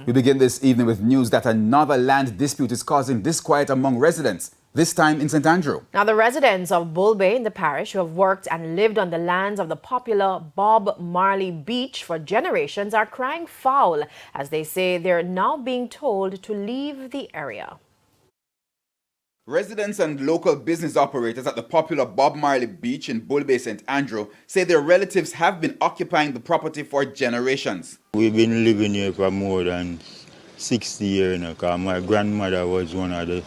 We begin this evening with news that another land dispute is causing disquiet among residents, this time in St. Andrew. Now, the residents of Bull Bay in the parish who have worked and lived on the lands of the popular Bob Marley beach for generations are crying foul as they say they're now being told to leave the area. Residents and local business operators at the popular Bob Marley beach in Bull Bay, St. Andrew say their relatives have been occupying the property for generations. We've been living here for more than 60 years now, because my grandmother was one of the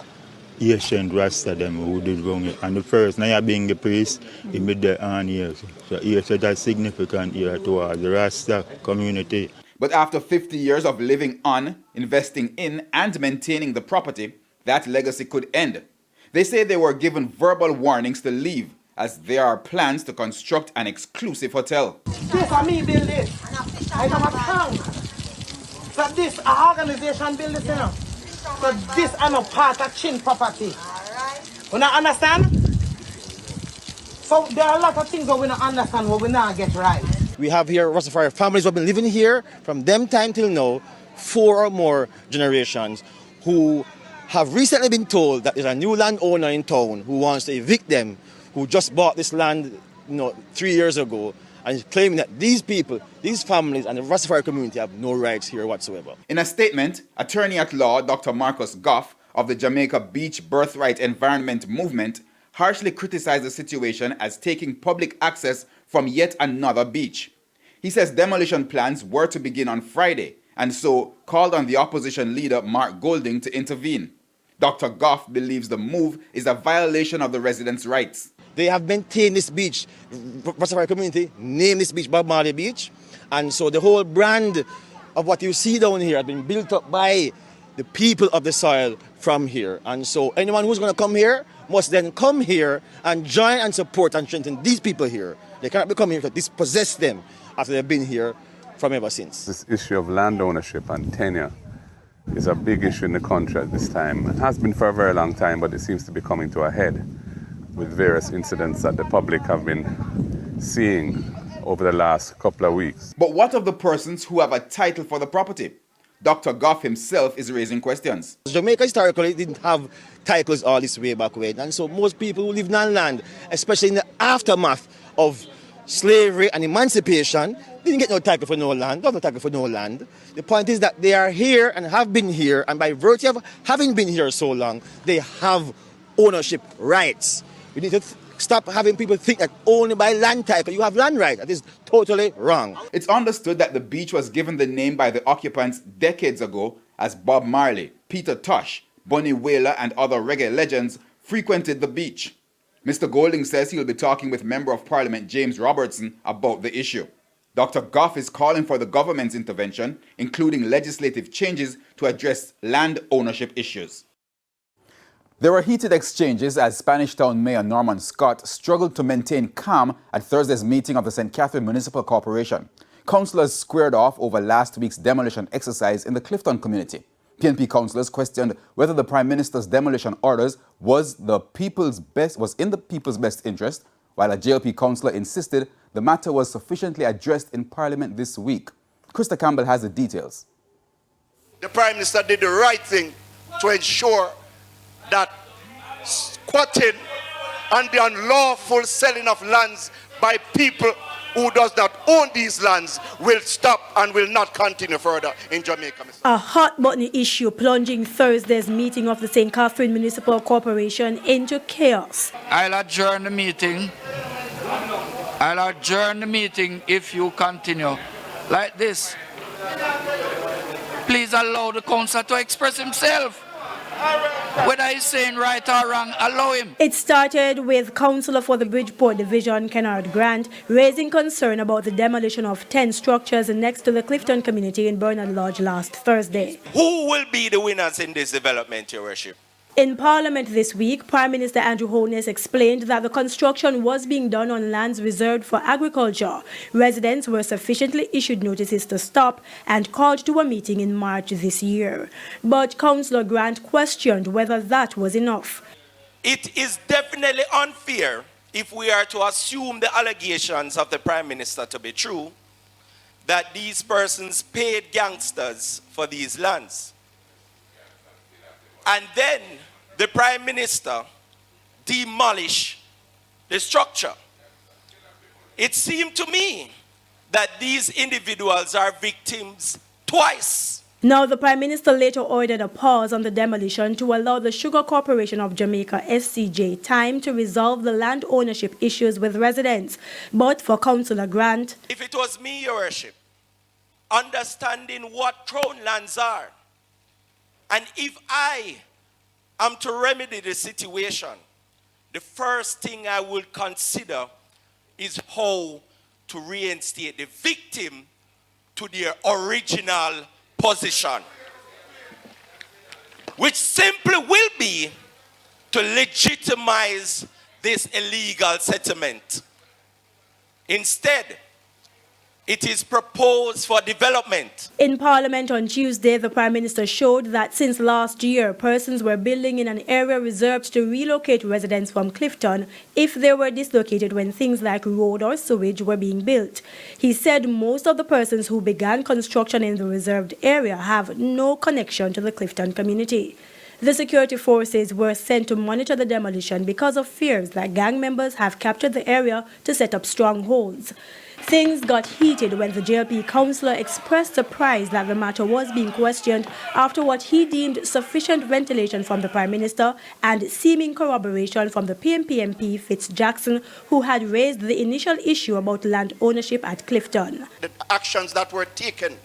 ancient Rasta them who did wrong it. And the first, now being the priest, he made the on here. So here so that's significant here towards the Rasta community. But after 50 years of living on, investing in, and maintaining the property, that legacy could end. They say they were given verbal warnings to leave, as there are plans to construct an exclusive hotel. This for me build this. I don't have time. So this organization build this, you know. So this is not part of Chin property. You not understand? So there are a lot of things that we don't understand what we not get right. We have here Rastafari families who have been living here from them time till now, 4 or more generations, who have recently been told that there's a new landowner in town who wants to evict them, who just bought this land 3 years ago, and is claiming that these people, these families and the Rastafari community have no rights here whatsoever. In a statement, attorney at law Dr. Marcus Goff of the Jamaica Beach Birthright Environment Movement harshly criticized the situation as taking public access from yet another beach. He says demolition plans were to begin on Friday, and so called on the opposition leader Mark Golding to intervene. Dr. Goff believes the move is a violation of the residents' rights. They have maintained this beach, Rastafari community named this beach Bob Marley Beach, and so the whole brand of what you see down here has been built up by the people of the soil from here. And so anyone who's going to come here must then come here and join and support and strengthen these people here. They cannot be coming here to dispossess them after they've been here from ever since. This issue of land ownership and tenure is a big issue in the country at this time. It has been for a very long time, but it seems to be coming to a head with various incidents that the public have been seeing over the last couple of weeks. But what of the persons who have a title for the property? Dr. Goff himself is raising questions. Jamaica historically didn't have titles all this way back when, and so most people who lived on land, especially in the aftermath of slavery and emancipation, didn't get no title for no land, don't have no title for no land. The point is that they are here and have been here, and by virtue of having been here so long, they have ownership rights. We need to stop having people think that only by land title you have land right. That is totally wrong. It's understood that the beach was given the name by the occupants decades ago as Bob Marley, Peter Tosh, Bunny Wailer and other reggae legends frequented the beach. Mr. Golding says he'll be talking with Member of Parliament James Robertson about the issue. Dr. Goff is calling for the government's intervention, including legislative changes to address land ownership issues. There were heated exchanges as Spanish Town Mayor Norman Scott struggled to maintain calm at Thursday's meeting of the St. Catherine Municipal Corporation. Councillors squared off over last week's demolition exercise in the Clifton community. PNP councillors questioned whether the Prime Minister's demolition orders was in the people's best interest, while a JLP councillor insisted the matter was sufficiently addressed in Parliament this week. Krista Campbell has the details. The Prime Minister did the right thing to ensure that squatting and the unlawful selling of lands by people who does not own these lands will stop and will not continue further in Jamaica. A hot-button issue plunging Thursday's meeting of the St. Catherine Municipal Corporation into chaos. I'll adjourn the meeting. I'll adjourn the meeting if you continue like this. Please allow the councillor to express himself. Whether he's saying right or wrong, allow him. It started with Councillor for the Bridgeport Division, Kennard Grant, raising concern about the demolition of 10 structures next to the Clifton community in Bernard Lodge last Thursday. Who will be the winners in this development, Your Worship? In Parliament this week, Prime Minister Andrew Holness explained that the construction was being done on lands reserved for agriculture. Residents were sufficiently issued notices to stop and called to a meeting in March this year. But Councillor Grant questioned whether that was enough. It is definitely unfair if we are to assume the allegations of the Prime Minister to be true, that these persons paid gangsters for these lands. And then the Prime Minister demolished the structure. It seemed to me that these individuals are victims twice. Now, the Prime Minister later ordered a pause on the demolition to allow the Sugar Corporation of Jamaica, SCJ, time to resolve the land ownership issues with residents. But for Councillor Grant, if it was me, Your Worship, understanding what crown lands are, and if I am to remedy the situation, the first thing I would consider is how to reinstate the victim to their original position, which simply will be to legitimize this illegal settlement. Instead, it is proposed for development. in Parliament on Tuesday, the Prime Minister showed that since last year, persons were building in an area reserved to relocate residents from Clifton if they were dislocated when things like road or sewage were being built. He said most of the persons who began construction in the reserved area have no connection to the Clifton community. The security forces were sent to monitor the demolition because of fears that gang members have captured the area to set up strongholds. Things got heated when the JLP councillor expressed surprise that the matter was being questioned after what he deemed sufficient ventilation from the Prime Minister and seeming corroboration from the PNP MP Fitz Jackson, who had raised the initial issue about land ownership at Clifton. The actions that were taken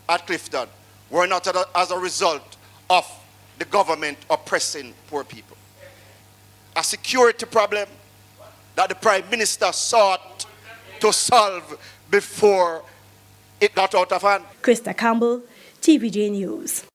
at Clifton were not as a result of the government oppressing poor people. A security problem that the Prime Minister sought to solve before it got out of hand. Krista Campbell, TVJ News.